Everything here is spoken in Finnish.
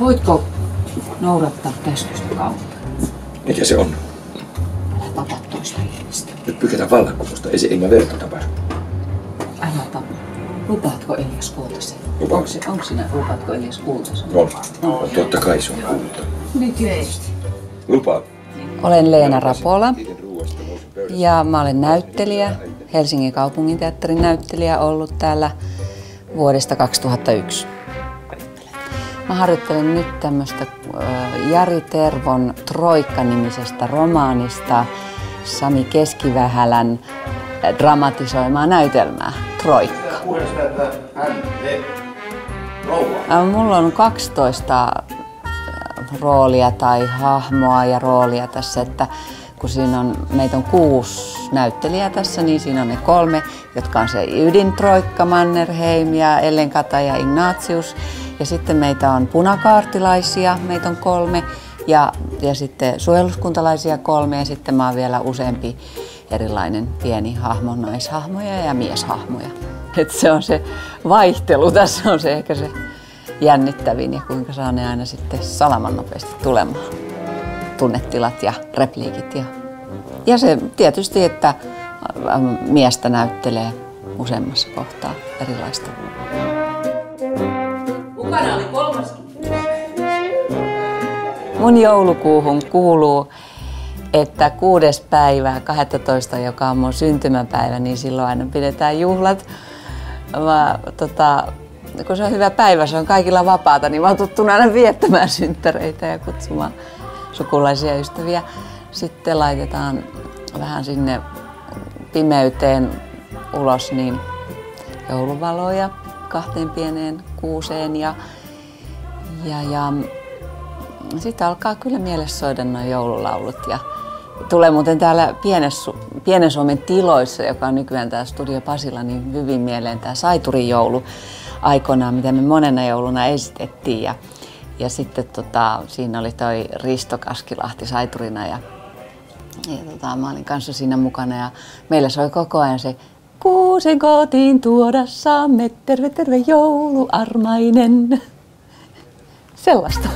voitko noudattaa käskystä kautta? Mikä se on? Älä tapa toista ihmistä. Nyt pykätään vallankumousta, ei se ilman verta tapahdu. Älä tapa. Lupaatko Elias Kultasen? Lupaan. Onko sinä, lupaatko Elias Kultasen? On. Totta kai se on kuulta. Niin tietysti. Lupaan. Olen Leena Rapola ja mä olen näyttelijä, Helsingin kaupunginteatterin näyttelijä, ollut täällä vuodesta 2001. Mä harjoittelen nyt tämmöistä Jari Tervon Troikka-nimisestä romaanista Sami Keskivähälän dramatisoimaa näytelmää Troikka. Mulla on 12 roolia tai hahmoa ja roolia tässä, että kun siinä on, meitä on 6 näyttelijää tässä, niin siinä on ne 3, jotka on se ydintroikka, Mannerheim ja Ellen Kata ja Ignatius. Ja sitten meitä on punakaartilaisia, meitä on 3 ja sitten suojeluskuntalaisia 3 ja sitten mä oon vielä useampi erilainen pieni hahmo, naishahmoja ja mieshahmoja. Et se on se vaihtelu, tässä on se ehkä se jännittävin ja kuinka saa ne aina sitten salaman nopeasti tulemaan. Tunnetilat ja repliikit ja se tietysti, että miestä näyttelee useammassa kohtaa erilaista. Mukana oli 3. Mun joulukuuhun kuuluu, että 6. päivää 12, joka on mun syntymäpäivä, niin silloin aina pidetään juhlat. Kun se on hyvä päivä, se on kaikilla vapaata, niin mä oon tottunut aina viettämään synttäreitä ja kutsumaan sukulaisia ja ystäviä. Sitten laitetaan vähän sinne pimeyteen ulos niin jouluvaloja 2 pieneen kuuseen ja sitten alkaa kyllä mielessä soida nuo joululaulut. Ja tulee muuten täällä Pienen Suomen tiloissa, joka on nykyään tää Studio Pasila, niin hyvin mieleen tämä Saiturin joulu aikoinaan, mitä me monena jouluna esitettiin. Ja sitten siinä oli toi Risto Kaskilahti Saiturina ja mä olin kanssa siinä mukana ja meillä soi koko ajan se kuusen kotiin tuoda saamme, terve terve joulu armainen. Sellaista.